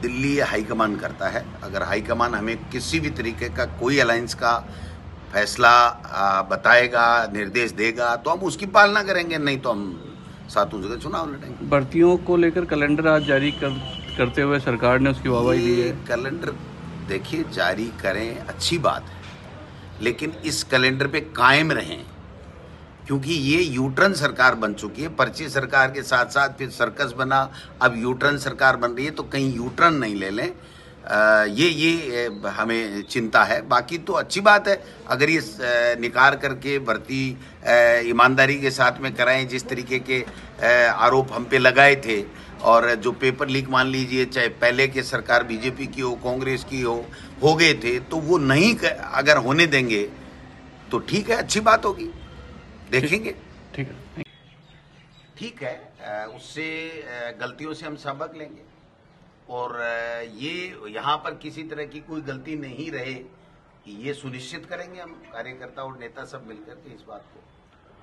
Delhi high command करता है। अगर हाईकमान हमें किसी भी तरीके का कोई अलायंस का फैसला बताएगा, निर्देश देगा तो हम उसकी पालना करेंगे, नहीं तो हम सातों जगह चुनाव लड़ेंगे। भर्तियों को लेकर कैलेंडर आज जारी करते हुए सरकार ने उसकी वाहवाही दी है। कैलेंडर देखिए जारी करें, अच्छी बात है, लेकिन इस कैलेंडर पे कायम रहें, क्योंकि ये यूटर्न सरकार बन चुकी है। पर्ची सरकार के साथ साथ फिर सर्कस बना, अब यूटर्न सरकार बन रही है, तो कहीं यूटर्न नहीं ले लें। ये हमें चिंता है। बाकी तो अच्छी बात है अगर ये निकार करके भर्ती ईमानदारी के साथ में कराएं। जिस तरीके के आरोप हम पे लगाए थे, और जो पेपर लीक मान लीजिए, चाहे पहले के सरकार बीजेपी की हो, कांग्रेस की हो गए थे, तो वो नहीं अगर होने देंगे तो ठीक है, अच्छी बात होगी, देखेंगे। ठीक है, उससे गलतियों से हम सबक लेंगे, और ये यहाँ पर किसी तरह की कोई गलती नहीं रहे, ये सुनिश्चित करेंगे हम कार्यकर्ता और नेता सब मिलकर के इस बात को।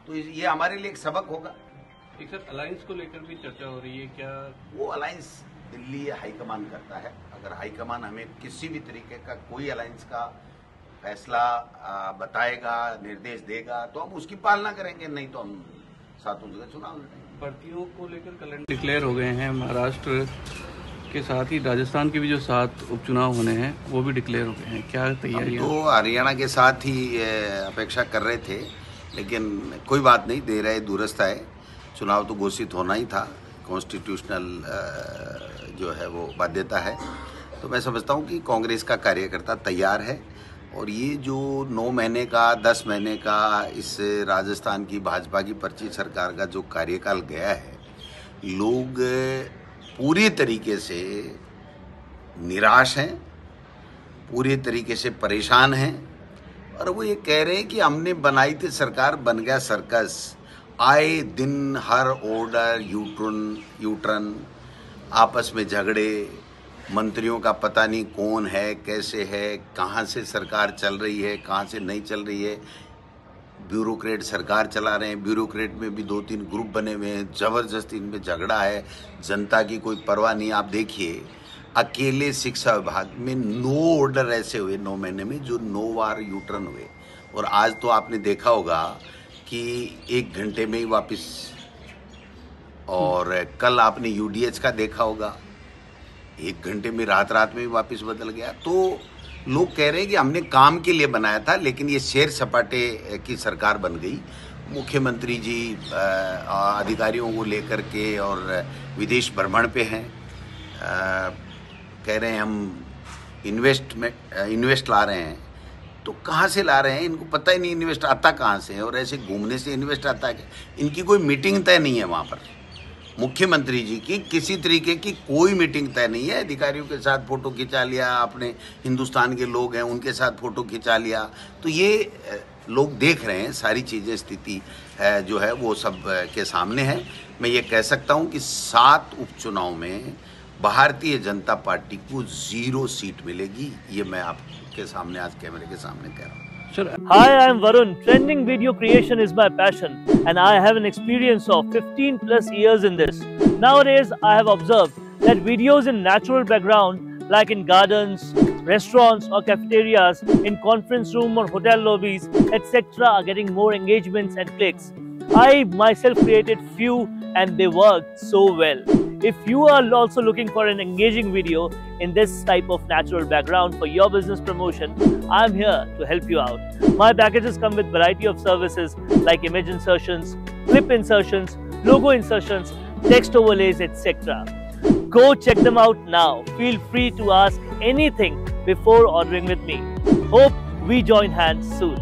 तो ये हमारे लिए एक सबक होगा। एक सर, अलायंस को लेकर भी चर्चा हो रही है, क्या वो अलायंस दिल्ली हाईकमान करता है। अगर हाईकमान हमें किसी भी तरीके का कोई अलायंस का फैसला बताएगा, निर्देश देगा तो हम उसकी पालना करेंगे, नहीं तो हम सातों जगह चुनाव लड़ेंगे। भर्तियों को लेकर कैलेंडर डिक्लेयर हो गए हैं। महाराष्ट्र के साथ ही राजस्थान के भी जो 7 उपचुनाव होने हैं वो भी डिक्लेयर हो गए हैं, क्या तैयारियां? तो हरियाणा के साथ ही अपेक्षा कर रहे थे, लेकिन कोई बात नहीं, दे रहे दूरस्थ है। चुनाव तो घोषित होना ही था, कॉन्स्टिट्यूशनल जो है वो बाध्यता है। तो मैं समझता हूँ कि कांग्रेस का कार्यकर्ता तैयार है, और ये जो 9 महीने का 10 महीने का इस राजस्थान की भाजपा की पर्ची सरकार का जो कार्यकाल गया है, लोग पूरी तरीके से निराश हैं, पूरी तरीके से परेशान हैं, और वो ये कह रहे हैं कि हमने बनाई थी सरकार, बन गया सर्कस। आए दिन हर ऑर्डर यूटर्न, आपस में झगड़े, मंत्रियों का पता नहीं कौन है, कैसे है, कहाँ से सरकार चल रही है, कहाँ से नहीं चल रही है। ब्यूरोक्रेट सरकार चला रहे हैं, ब्यूरोक्रेट में भी 2-3 ग्रुप बने हुए हैं, ज़बरदस्ती इनमें झगड़ा है, जनता की कोई परवाह नहीं। आप देखिए, अकेले शिक्षा विभाग में 9 ऑर्डर ऐसे हुए 9 महीने में, जो 9 बार यूटर्न हुए। और आज तो आपने देखा होगा कि 1 घंटे में ही वापस, और कल आपने यूडीएच का देखा होगा, 1 घंटे में रात में ही वापस बदल गया। तो लोग कह रहे हैं कि हमने काम के लिए बनाया था, लेकिन ये शेर सपाटे की सरकार बन गई। मुख्यमंत्री जी अधिकारियों को लेकर के और विदेश भ्रमण पे हैं, कह रहे हैं हम इन्वेस्ट ला रहे हैं। तो कहाँ से ला रहे हैं, इनको पता ही नहीं इन्वेस्ट आता कहाँ से है, और ऐसे घूमने से इन्वेस्ट आता है। इनकी कोई मीटिंग तय नहीं है वहाँ पर, मुख्यमंत्री जी की किसी तरीके की कोई मीटिंग तय नहीं है। अधिकारियों के साथ फोटो खिंचा लिया, अपने हिंदुस्तान के लोग हैं उनके साथ फोटो खिंचा लिया। तो ये लोग देख रहे हैं, सारी चीज़ें, स्थिति जो है वो सब के सामने है। मैं ये कह सकता हूँ कि 7 उपचुनाव में भारतीय जनता पार्टी को 0 सीट मिलेगी। ये मैं आपके सामने आज कैमरे के सामने कह रहा हूँ। Hi, I am Varun. Trending video creation is my passion, and I have an experience of 15+ years in this. Nowadays, I have observed that videos in natural background, like in gardens, restaurants or cafeterias, in conference room or hotel lobbies, etc., are getting more engagements and clicks. I myself created few and they worked so well. If you are also looking for an engaging video in this type of natural background for your business promotion, I am here to help you out. My packages come with variety of services like image insertions, clip insertions, logo insertions, text overlays, etc. Go check them out now. Feel free to ask anything before ordering with me. Hope we join hands soon.